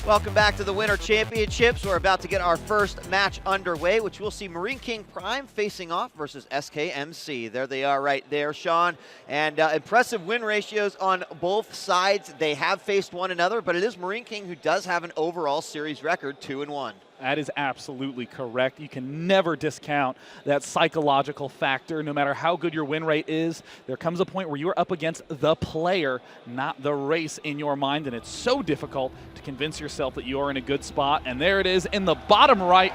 Welcome back to the Winter Championships. We're about to get our first match underway, which we'll see MarineKingPrime facing off versus SKMC. There they are right there, Sean. And impressive win ratios on both sides. They have faced one another, but it is Marine King who does have an overall series record, 2-1. That is absolutely correct. You can never discount that psychological factor. No matter how good your win rate is, there comes a point where you're up against the player, not the race in your mind, and it's so difficult to convince yourself that you're in a good spot. And there it is in the bottom right.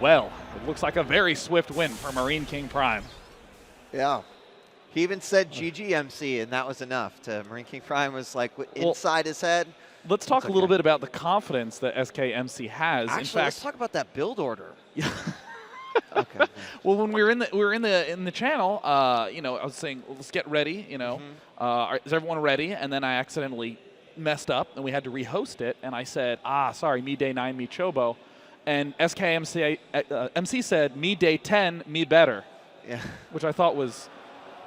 Well, it looks like a very swift win for MarineKingPrime. Yeah. He even said GGMC, and that was enough. MarineKingPrime was like inside his head. Let's talk a little bit about the confidence that SKMC has. Actually, in fact, let's talk about that build order. Yeah. Okay. Well, when we were in the channel, I was saying, let's get ready. Is everyone ready? And then I accidentally messed up, and we had to rehost it. And I said, sorry, me day 9, me chobo. And SKMC MC said, me day 10, me better. Yeah. Which I thought was.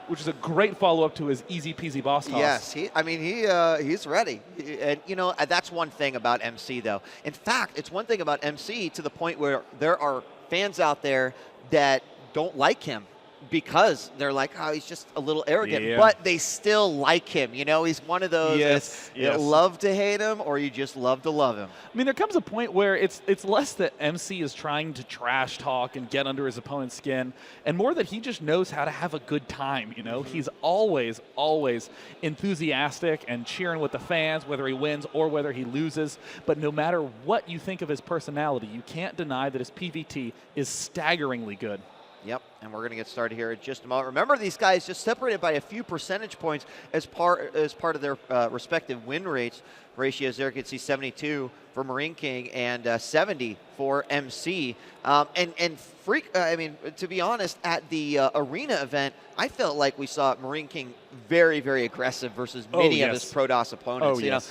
Which is a great follow-up to his easy-peasy boss toss. Yes, he's ready. And, that's one thing about MC, though. In fact, it's one thing about MC to the point where there are fans out there that don't like him because they're like, he's just a little arrogant. Yeah. But they still like him. He's one of those that love to hate him or you just love to love him. I mean, there comes a point where it's less that MC is trying to trash talk and get under his opponent's skin, and more that he just knows how to have a good time. He's always enthusiastic and cheering with the fans, whether he wins or whether he loses. But no matter what you think of his personality, you can't deny that his PVT is staggeringly good. Yep, and we're going to get started here in just a moment. Remember, these guys just separated by a few percentage points as part of their respective win ratios. There you can see 72 for Marine King and 70 for MC. To be honest, at the arena event, I felt like we saw Marine King very, very aggressive versus many of his Protoss opponents.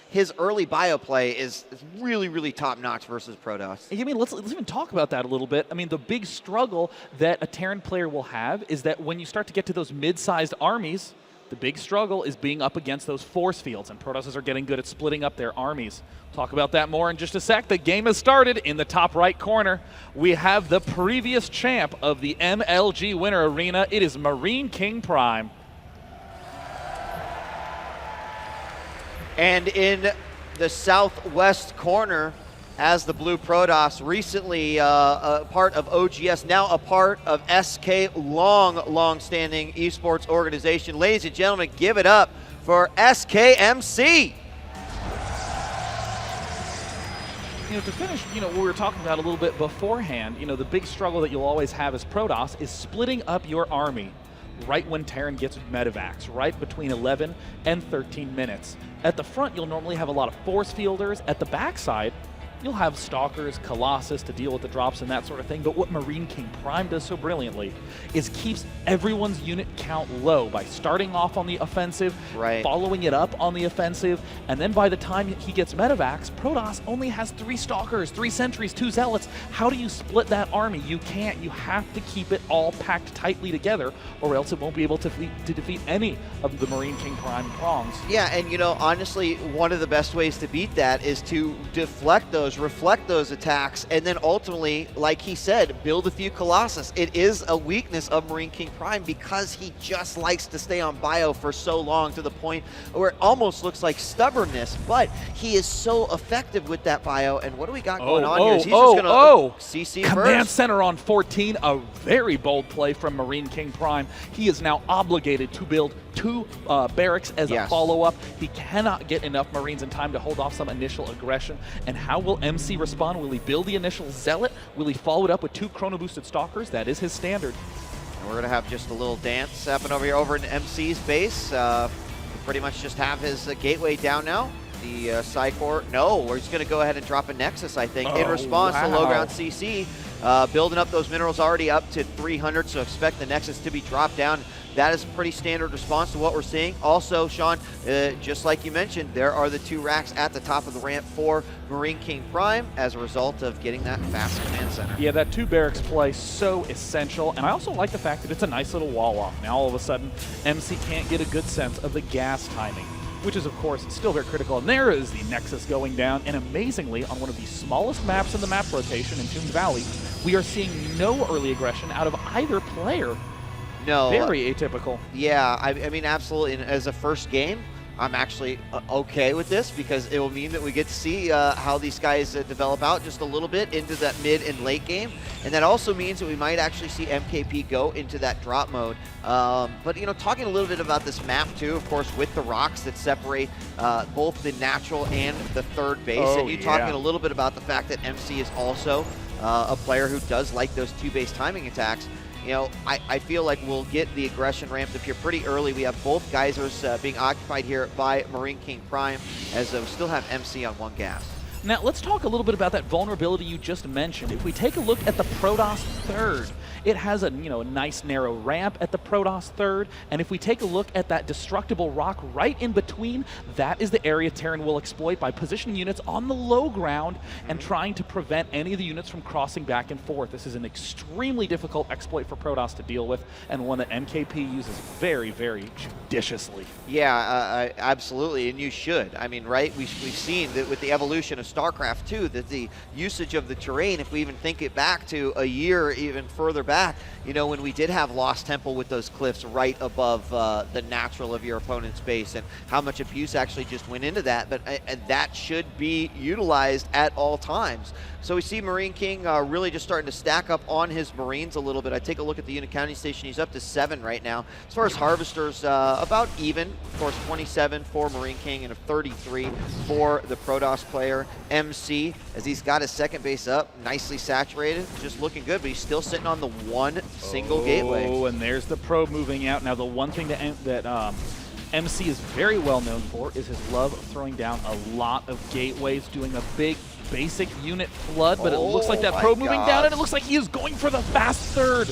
His early bio play is really, really top notch versus Protoss. Let's even talk about that a little bit. The big struggle that a Terran player will have is that when you start to get to those mid-sized armies, the big struggle is being up against those force fields, and Protosses are getting good at splitting up their armies. Talk about that more in just a sec. The game has started. In the top right corner, we have the previous champ of the MLG Winter Arena. It is MarineKingPrime. And in the southwest corner, as the Blue Protoss, recently a part of OGS, now a part of SK, long-standing esports organization. Ladies and gentlemen, give it up for SKMC. To finish, what we were talking about a little bit beforehand, the big struggle that you'll always have as Protoss is splitting up your army right when Terran gets medevacs, right between 11 and 13 minutes. At the front, you'll normally have a lot of force fielders. At the backside, you'll have Stalkers, Colossus to deal with the drops and that sort of thing. But what MarineKingPrime does so brilliantly is keeps everyone's unit count low by starting off on the offensive, following it up on the offensive, and then by the time he gets medevacs, Protoss only has 3 Stalkers, 3 Sentries, 2 Zealots. How do you split that army? You can't. You have to keep it all packed tightly together, or else it won't be able to defeat any of the MarineKingPrime prongs. Yeah, and honestly, one of the best ways to beat that is to deflect those, reflect those attacks, and then ultimately, like he said, build a few Colossus. It is a weakness of MarineKingPrime because he just likes to stay on bio for so long to the point where it almost looks like stubbornness, but he is so effective with that bio. And what do we got going on here? He's just going to CC Command first. Center on 14, a very bold play from MarineKingPrime. He is now obligated to build 2 barracks as a follow-up. He cannot get enough Marines in time to hold off some initial aggression. And how will MC respond? Will he build the initial Zealot? Will he follow it up with 2 chrono-boosted Stalkers? That is his standard. And we're going to have just a little dance happen over here over in MC's base. Pretty much just have his gateway down now. The Psycor, we're just going to go ahead and drop a Nexus, I think, in response to low ground CC. Building up those minerals already up to 300, so expect the Nexus to be dropped down. That is a pretty standard response to what we're seeing. Also, Sean, just like you mentioned, there are the 2 racks at the top of the ramp for MarineKingPrime as a result of getting that fast command center. Yeah, that 2 barracks play so essential, and I also like the fact that it's a nice little wall off. Now all of a sudden, MC can't get a good sense of the gas timing. which is, of course, still very critical. And there is the Nexus going down. And amazingly, on one of the smallest maps in the map rotation in Toons Valley, we are seeing no early aggression out of either player. No. Very atypical. Yeah, I mean, absolutely. And as a first game, I'm actually okay with this because it will mean that we get to see how these guys develop out just a little bit into that mid and late game. And that also means that we might actually see MKP go into that drop mode. But, you know, talking a little bit about this map, too, of course, with the rocks that separate both the natural and the third base. Oh, and you talking a little bit about the fact that MC is also a player who does like those two-base timing attacks. You know, I feel like we'll get the aggression ramped up here pretty early. We have both geysers being occupied here by MarineKingPrime, as we still have MC on one gas. Now, let's talk a little bit about that vulnerability you just mentioned. If we take a look at the Protoss third, it has a nice narrow ramp at the Protoss third, and if we take a look at that destructible rock right in between, that is the area Terran will exploit by positioning units on the low ground and trying to prevent any of the units from crossing back and forth. This is an extremely difficult exploit for Protoss to deal with, and one that MKP uses very, very judiciously. Yeah, absolutely, and you should. I mean, right, we've seen that with the evolution of StarCraft 2, that the usage of the terrain, if we even think it back to a year even further back, you know, when we did have Lost Temple with those cliffs right above the natural of your opponent's base, and how much abuse actually just went into that, but that should be utilized at all times. So we see Marine King really just starting to stack up on his Marines a little bit. I take a look at the unit counting station. He's up to 7 right now. As far as Harvesters, about even. Of course, 27 for Marine King and a 33 for the Protoss player. MC, as he's got his second base up, nicely saturated, just looking good, but he's still sitting on the one single gateway. Oh, and there's the probe moving out. Now, the one thing that MC is very well known for is his love of throwing down a lot of gateways, doing a big basic unit flood, but it looks like that probe moving down, and it looks like he is going for the fast third.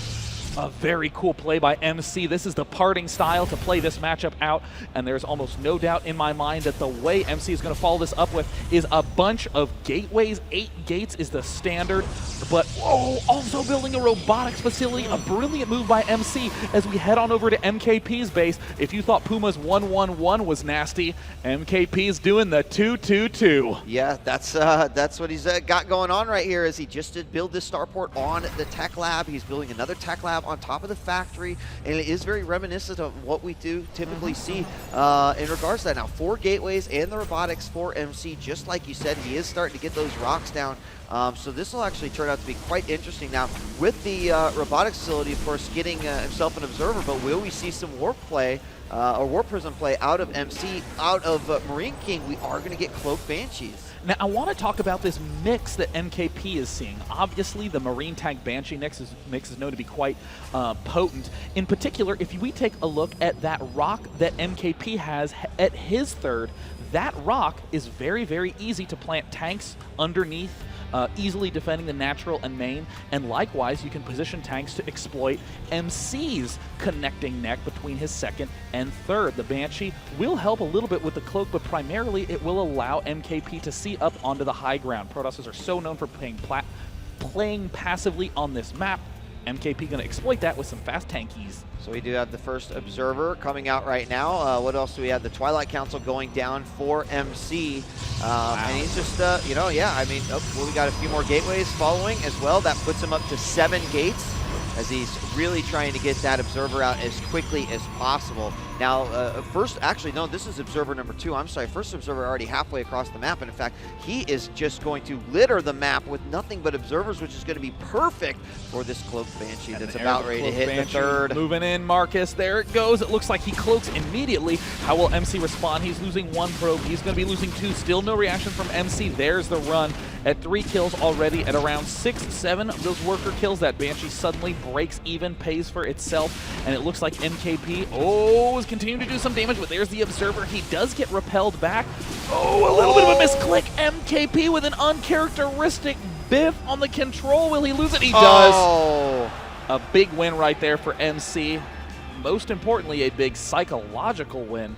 A very cool play by MC. This is the parting style to play this matchup out, and there's almost no doubt in my mind that the way MC is going to follow this up with is a bunch of gateways. 8 gates is the standard, but also building a robotics facility. A brilliant move by MC as we head on over to MKP's base. If you thought Puma's 1-1-1 was nasty, MKP's doing the 2-2-2. Yeah, that's what he's got going on right here. As he just did build this starport on the tech lab. He's building another tech lab on top of the factory, and it is very reminiscent of what we do typically see in regards to that. Now, 4 gateways and the robotics for MC, just like you said, he is starting to get those rocks down. So this will actually turn out to be quite interesting. Now, with the robotics facility, of course, getting himself an observer, but will we see some warp play or warp prism play out of MC, out of Marine King? We are going to get cloaked Banshees. Now, I want to talk about this mix that MKP is seeing. Obviously, the Marine Tank Banshee mix is known to be quite potent. In particular, if we take a look at that rock that MKP has at his third, that rock is very, very easy to plant tanks underneath, easily defending the natural and main, and likewise you can position tanks to exploit MC's connecting neck between his second and third. The Banshee will help a little bit with the cloak, but primarily it will allow MKP to see up onto the high ground. Protosses are so known for playing passively on this map. MKP going to exploit that with some fast tankies. So we do have the first observer coming out right now. What else do we have? The Twilight Council going down for MC. Wow. And he's just, yeah, I mean, well, we got a few more gateways following as well. That puts him up to 7 gates as he's really trying to get that observer out as quickly as possible. Now, this is observer number 2. I'm sorry, first observer already halfway across the map, and in fact, he is just going to litter the map with nothing but observers, which is going to be perfect for this cloaked Banshee that's about ready to hit the third. Moving in, Marcus, there it goes. It looks like he cloaks immediately. How will MC respond? He's losing 1 probe. He's going to be losing 2. Still no reaction from MC. There's the run at 3 kills already. At around 6-7 of those worker kills, that Banshee suddenly breaks even, pays for itself, and it looks like MKP, is continuing to do some damage, but there's the observer. He does get repelled back. A little bit of a misclick. MKP with an uncharacteristic biff on the control. Will he lose it? He does. A big win right there for MC. Most importantly, a big psychological win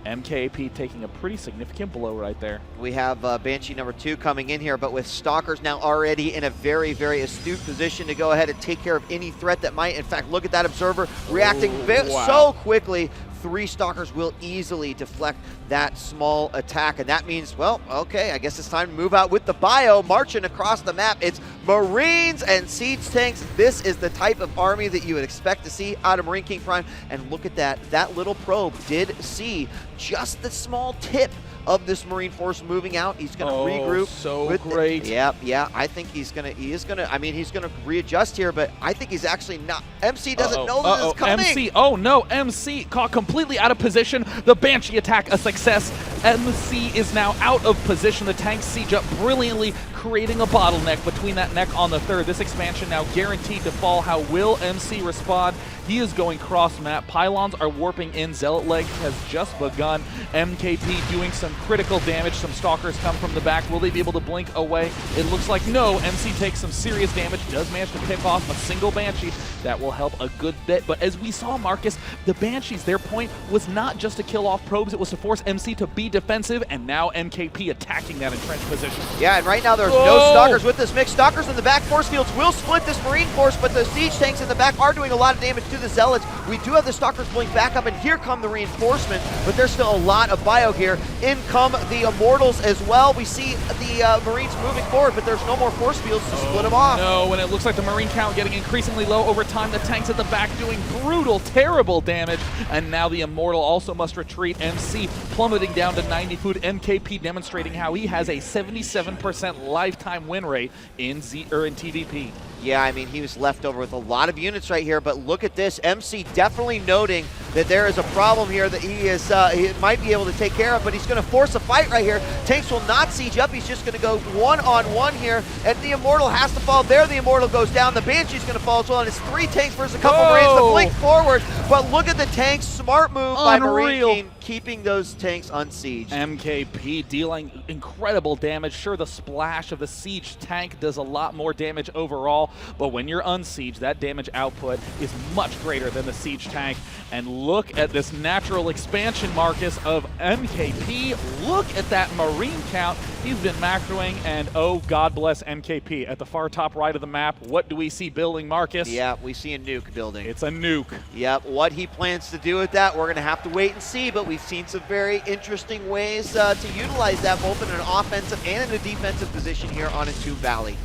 MKP taking a pretty significant blow right there. We have Banshee number 2 coming in here, but with Stalkers now already in a very, very astute position to go ahead and take care of any threat that might. In fact, look at that Observer reacting so quickly. 3 Stalkers will easily deflect that small attack, and that means, well, okay, I guess it's time to move out with the bio, marching across the map. It's Marines and Siege Tanks. This is the type of army that you would expect to see out of MarineKingPrime, and look at that. That little probe did see just the small tip of this Marine force moving out. He's going to regroup. So great. Yeah. I think he is going to readjust here, but I think he's actually not. MC doesn't know this is coming. MC, oh no, MC caught completely out of position. The Banshee attack a success. MC is now out of position. The tanks siege up brilliantly, creating a bottleneck between that neck on the 3rd. This expansion now guaranteed to fall. How will MC respond? He is going cross-map. Pylons are warping in. Zealot Leg has just begun. MKP doing some critical damage. Some Stalkers come from the back. Will they be able to blink away? It looks like no. MC takes some serious damage. Does manage to pick off a single Banshee. That will help a good bit. But as we saw, Marcus, the Banshees, their point was not just to kill off probes. It was to force MC to be defensive. And now MKP attacking that entrenched position. Yeah, and right now there's no Stalkers with this mix. Stalkers in the back force fields will split this Marine force, but the Siege Tanks in the back are doing a lot of damage to the Zealots. We do have the Stalkers blink back up, and here come the reinforcements, but there's still a lot of bio here. In come the Immortals as well. We see the Marines moving forward, but there's no more force fields to split them off. No, and it looks like the Marine count getting increasingly low over time. The tanks at the back doing brutal, terrible damage, and now the Immortal also must retreat. MC plummeting down to 90 food. MKP demonstrating how he has a 77% lifetime win rate in TVP. Yeah, I mean, he was left over with a lot of units right here, but look at this. MC definitely noting that there is a problem here that he might be able to take care of, but he's going to force a fight right here. Tanks will not siege up. He's just going to go one-on-one here, and the Immortal has to fall. There, the Immortal goes down. The Banshee's going to fall as well, and it's 3 tanks versus a couple Marines to blink forward, but look at the tanks. Smart move by Marine King, keeping those tanks unsieged. MKP dealing incredible damage. Sure, the splash of the siege tank does a lot more damage overall, but when you're unsieged, that damage output is much greater than the siege tank. And look at this natural expansion, Marcus, of MKP. Look at that Marine count. He's been macroing, and oh, God bless MKP. At the far top right of the map, what do we see building, Marcus? Yeah, we see a nuke building. It's a nuke. Yep, what he plans to do with that, we're going to have to wait and see, but we've seen some very interesting ways to utilize that, both in an offensive and in a defensive position here on Entomb Valley.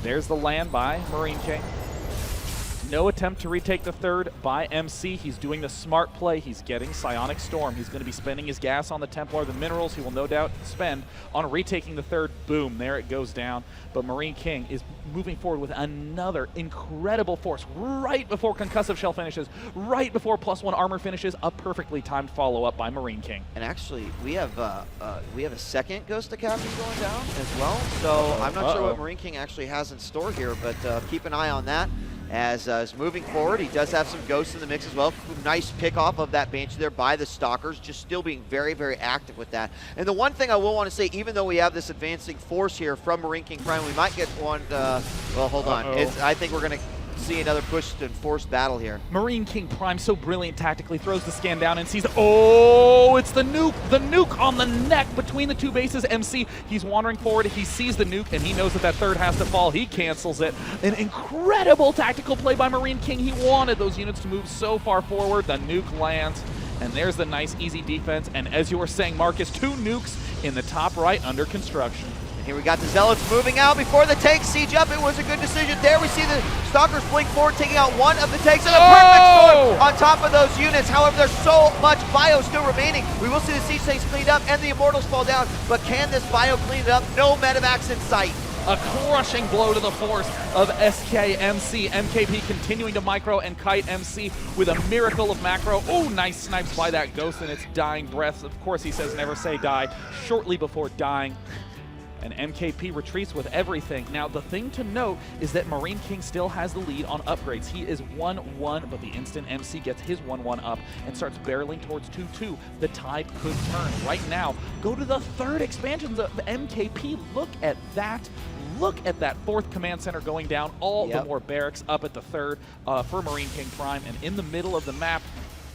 There's the land by Marine King. No attempt to retake the 3rd by MC. He's doing the smart play. He's getting Psionic Storm. He's going to be spending his gas on the Templar. The minerals he will no doubt spend on retaking the 3rd. Boom, there it goes down. But Marine King is moving forward with another incredible force right before Concussive Shell finishes, right before +1 armor finishes. A perfectly timed follow-up by Marine King. And actually, we have a second Ghost Academy going down as well. So I'm not sure what Marine King actually has in store here, but keep an eye on that. As moving forward, he does have some ghosts in the mix as well. Nice pick off of that Banshee there by the Stalkers, just still being very, very active with that. And the one thing I will want to say, even though we have this advancing force here from MarineKingPrime, we might get one, well, hold on. I think we're going to see another push to forced battle here. MarineKingPrime, so brilliant tactically, throws the scan down and sees, oh, it's the nuke on the neck between the 2 bases. MC, he's wandering forward, he sees the nuke, and he knows that 3rd has to fall. He cancels it. An incredible tactical play by Marine King. He wanted those units to move so far forward. The nuke lands, and there's the nice, easy defense. And as you were saying, Marcus, 2 nukes in the top right under construction. And here we got the Zealots moving out before the tanks siege up. It was a good decision there. We see the Stalkers blink forward, taking out one of the tanks, and a perfect storm on top of those units. However, there's so much bio still remaining. We will see the siege tanks cleaned up and the Immortals fall down, but can this bio clean it up? No medevacs in sight. A crushing blow to the force of SKMC. MKP continuing to micro and kite MC with a miracle of macro. Oh, nice snipes by that Ghost in its dying breath. Of course, he says never say die. Shortly before dying, and MKP retreats with everything. Now, the thing to note is that Marine King still has the lead on upgrades. He is 1-1, but the instant MC gets his 1-1 up and starts barreling towards 2-2, the tide could turn. Right now, go to the 3rd expansions of MKP. Look at that. Look at that 4th command center going down. All the more barracks up at the 3rd for MarineKingPrime. And in the middle of the map,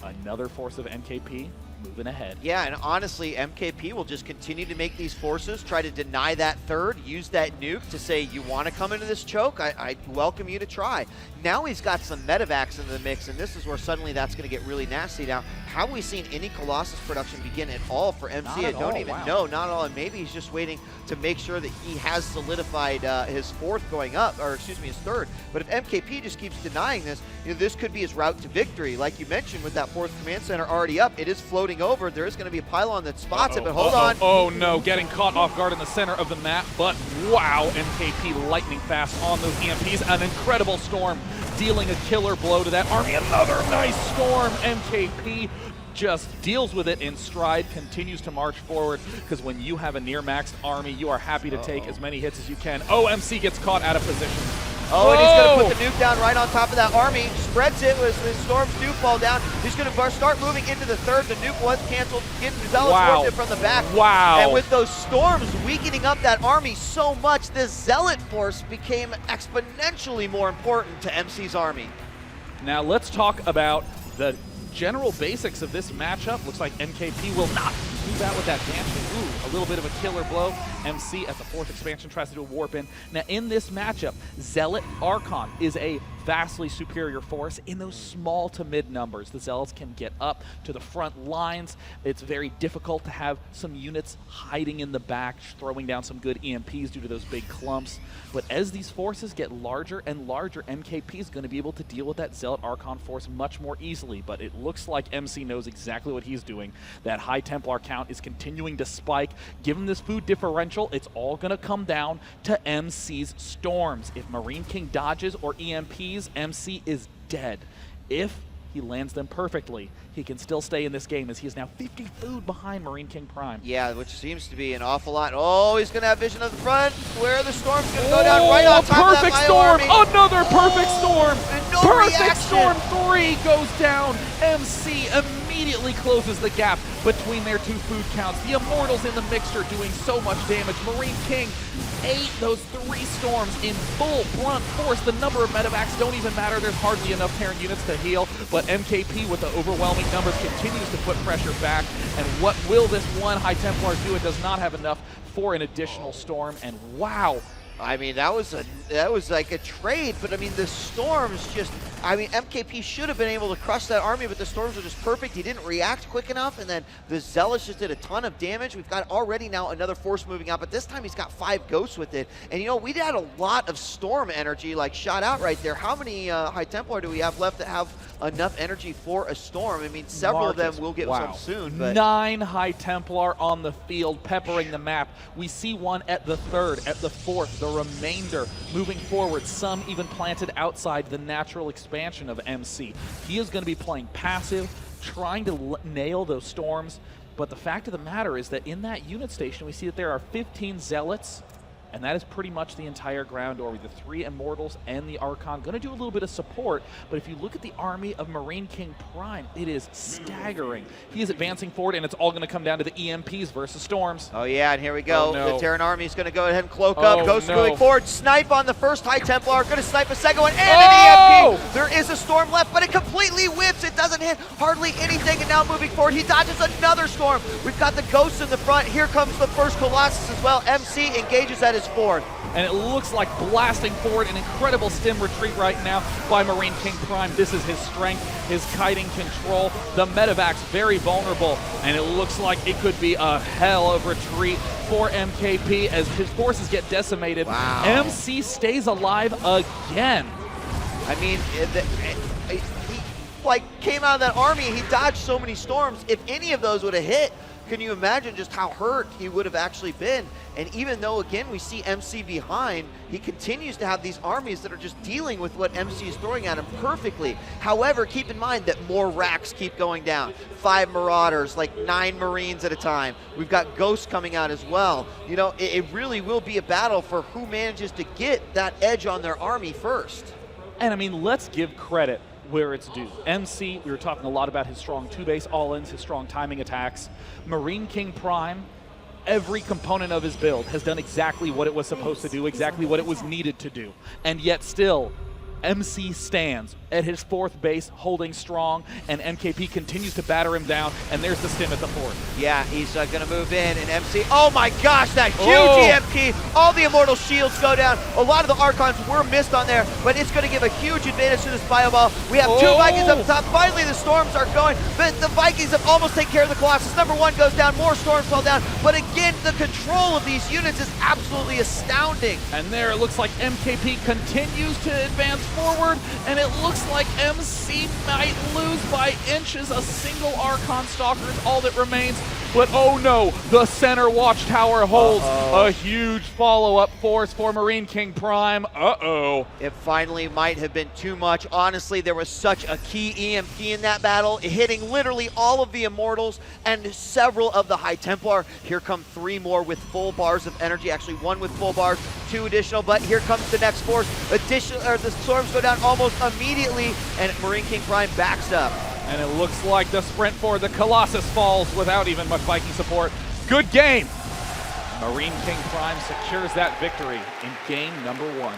another force of MKP moving ahead. Yeah, and honestly, MKP will just continue to make these forces, try to deny that third, use that nuke to say, you want to come into this choke? I welcome you to try. Now he's got some medevacs in the mix, and this is where suddenly that's going to get really nasty. Now, have we seen any Colossus production begin at all for MC? I don't even know, not at all. And maybe he's just waiting to make sure that he has solidified his fourth going up, or excuse me, his third. But if MKP just keeps denying this, this could be his route to victory. Like you mentioned, with that fourth command center already up, it is floating over. There is going to be a pylon that spots it, but hold on. Oh no, getting caught off guard in the center of the map, but wow, MKP lightning fast on those EMPs. An incredible storm dealing a killer blow to that army. Another nice storm. MKP just deals with it in stride, continues to march forward, because when you have a near-maxed army, you are happy to take as many hits as you can. MC gets caught out of position. Oh, and he's going to put the nuke down right on top of that army. Spreads it as the storms do fall down. He's going to start moving into the third. The nuke was canceled. Getting Zealots worked it from the back. Wow. And with those storms weakening up that army so much, this Zealot force became exponentially more important to MC's army. Now let's talk about the general basics of this matchup. Looks like MKP will not do that with that Banshee. Ooh, a little bit of a killer blow. MC at the fourth expansion tries to do a warp in. Now in this matchup, Zealot Archon is a vastly superior force in those small to mid numbers. The Zealots can get up to the front lines. It's very difficult to have some units hiding in the back, throwing down some good EMPs due to those big clumps. But as these forces get larger and larger, MKP is going to be able to deal with that Zealot Archon force much more easily. But it looks like MC knows exactly what he's doing. That High Templar count is continuing to spike. Given this food differential, it's all going to come down to MC's storms. If Marine King dodges or EMPs, MC is dead. If he lands them perfectly, he can still stay in this game, as he is now 50 food behind MarineKingPrime. Yeah, which seems to be an awful lot. Oh, he's going to have vision of the front, where the storm's going to go down right on top of that perfect storm! army. Another perfect storm! And no Perfect reaction. storm 3 goes down. MC immediately closes the gap between their two food counts. The Immortals in the mixture doing so much damage. Marine King ate those 3 storms in full blunt force. The number of medevacs don't even matter. There's hardly enough Terran units to heal, but MKP with the overwhelming numbers continues to put pressure back. And what will this one High Templar do? It does not have enough for an additional storm, and wow. I mean, that was like a trade, but I mean, the storms just, I mean, MKP should have been able to crush that army, but the storms were just perfect. He didn't react quick enough, and then the Zealots just did a ton of damage. We've got already now another force moving out, but this time he's got 5 ghosts with it. And you know, we had a lot of storm energy like shot out right there. How many High Templar do we have left that have enough energy for a storm? I mean, several of them will get some soon. But 9 High Templar on the field, peppering the map. We see one at the third, at the fourth, the remainder moving forward, some even planted outside the natural expansion of MC. He is going to be playing passive, trying to nail those storms, but the fact of the matter is that in that unit station we see that there are 15 Zealots, and that is pretty much the entire ground army. The 3 Immortals and the Archon going to do a little bit of support, but if you look at the army of MarineKingPrime, it is staggering. He is advancing forward, and it's all going to come down to the EMPs versus storms. Oh yeah, and here we go. Oh, no. The Terran army is going to go ahead and cloak up. Ghost moving forward. Snipe on the first High Templar. Going to snipe a second one, and an EMP. There is a storm left, but it completely whips. It doesn't hit hardly anything, and now moving forward, he dodges another storm. We've got the Ghosts in the front. Here comes the first Colossus as well. MC engages at his fourth. And it looks like blasting forward, an incredible stim retreat right now by MarineKingPrime. This is his strength, his kiting control. The medevac's very vulnerable, and it looks like it could be a hell of retreat for MKP as his forces get decimated. Wow. MC stays alive again. I mean, he like came out of that army, he dodged so many storms. If any of those would have hit, can you imagine just how hurt he would have actually been? And even though, again, we see MC behind, he continues to have these armies that are just dealing with what MC is throwing at him perfectly. However, keep in mind that more racks keep going down. 5 Marauders, like 9 Marines at a time. We've got Ghosts coming out as well. You know, it really will be a battle for who manages to get that edge on their army first. And I mean, let's give credit where it's due. MC, we were talking a lot about his strong 2-base all-ins, his strong timing attacks. MarineKingPrime, every component of his build has done exactly what it was supposed to do, exactly what it was needed to do. And yet still, MC stands at his fourth base, holding strong, and MKP continues to batter him down, and there's the stim at the fourth. Yeah, he's going to move in, and MC, oh my gosh, that huge Oh. EMP. All the Immortal shields go down. A lot of the Archons were missed on there, but it's going to give a huge advantage to this Bioball. We have two Oh. Vikings up top. Finally, the Storms are going. The Vikings have almost taken care of the Colossus. Number one goes down, more Storms fall down, but again, the control of these units is absolutely astounding. And there it looks like MKP continues to advance forward, and it looks like MC might lose by inches. A single Archon Stalker is all that remains. But oh no, the center watchtower holds a huge follow-up force for MarineKingPrime. Uh-oh. It finally might have been too much. Honestly, there was such a key EMP in that battle, hitting literally all of the Immortals and several of the High Templar. Here come three more with full bars of energy. Actually, one with full bars, two additional, but here comes the next force. The Storms go down almost immediately, and MarineKingPrime backs up. And it looks like the sprint for the Colossus falls without even much Viking support. Good game. MarineKingPrime secures that victory in game number 1.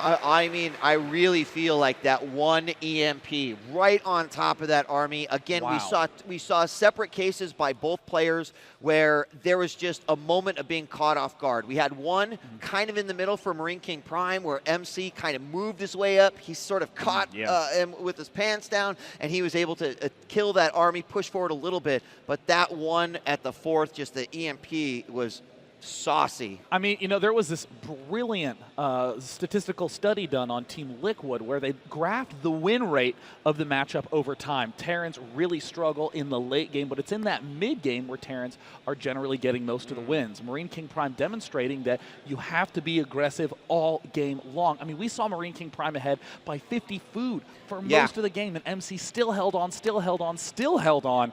I mean, I really feel like that one EMP right on top of that army. Again, Wow. we saw separate cases by both players where there was just a moment of being caught off guard. We had one kind of in the middle for MarineKingPrime where MC kind of moved his way up. He sort of caught him with his pants down, and he was able to kill that army, push forward a little bit. But that one at the fourth, just the EMP was saucy. I mean, you know, there was this brilliant statistical study done on Team Liquid where they graphed the win rate of the matchup over time. Terrans really struggle in the late game, but it's in that mid game where Terrans are generally getting most of the wins. MarineKingPrime demonstrating that you have to be aggressive all game long. I mean, we saw MarineKingPrime ahead by 50 food for most of the game, and MC still held on, still held on, still held on.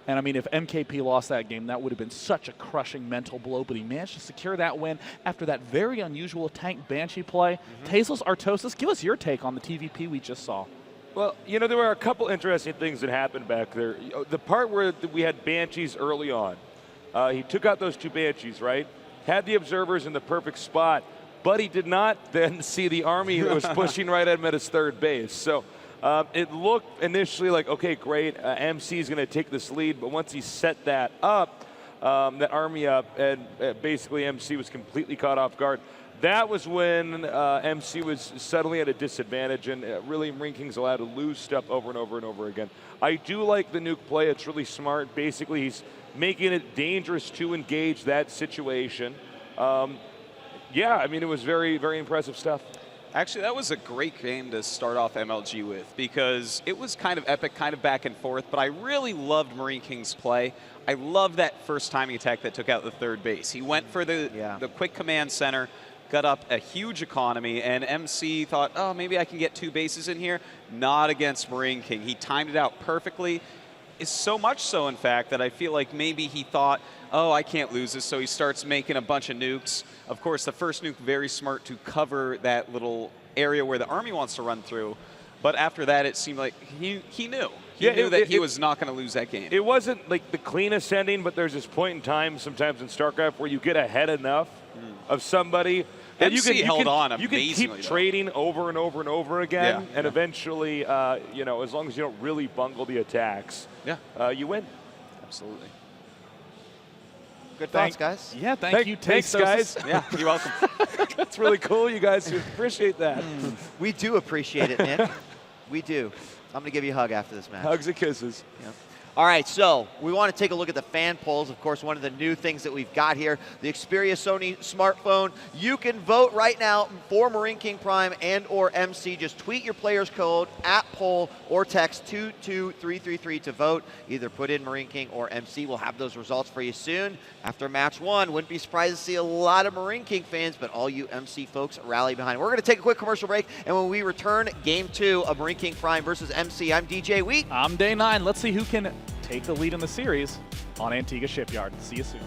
And I mean, if MKP lost that game, that would have been such a crushing mental blow, but he managed to secure that win after that very unusual tank Banshee play. Tasteless Artosis, give us your take on the TVP we just saw. Well, you know, there were a couple interesting things that happened back there. The part where we had Banshees early on, he took out those two Banshees, right? Had the observers in the perfect spot, but he did not then see the army that was pushing right at him at his third base. So it looked initially like, okay, great, MC is going to take this lead, but once he set that up, that army up, and basically MC was completely caught off guard. That was when MC was suddenly at a disadvantage, and really MarineKing's allowed to lose stuff over and over and over again. I do like the nuke play. It's really smart. Basically, he's making it dangerous to engage that situation. Yeah, I mean, it was very, very impressive stuff. Actually, that was a great game to start off MLG with because it was kind of epic, kind of back and forth, but I really loved MarineKing's play. I loved that first timing attack that took out the third base. He went for the quick command center, got up a huge economy, and MC thought, oh, maybe I can get two bases in here. Not against MarineKing. He timed it out perfectly. Is so much so, in fact, that I feel like maybe he thought, oh, I can't lose this, so he starts making a bunch of nukes. Of course, the first nuke, very smart to cover that little area where the army wants to run through. But after that, it seemed like he knew. He knew that he was not going to lose that game. It wasn't like the cleanest ending, but there's this point in time sometimes in StarCraft where you get ahead enough of somebody that MC held on you can keep amazingly, trading over and over and over again, and yeah. eventually, you know, as long as you don't really bungle the attacks, you win. Absolutely. Good thoughts, guys. Yeah, thank you, Thanks, Tasteless. guys. Yeah, you're welcome. That's really cool. You guys appreciate that. We do appreciate it, Nick. We do. I'm going to give you a hug after this match. Hugs and kisses. Yeah. All right, so we want to take a look at the fan polls. Of course, one of the new things that we've got here, the Xperia Sony smartphone. You can vote right now for MarineKingPrime and or MC. Just tweet your player's code at poll or text 22333 to vote. Either put in MarineKing or MC. We'll have those results for you soon. After match one, wouldn't be surprised to see a lot of MarineKing fans, but all you MC folks rally behind. We're going to take a quick commercial break, and when we return, game 2 of MarineKingPrime versus MC. I'm DJ Wheat. I'm Day 9. Let's see who can take the lead in the series on Antigua Shipyard. See you soon.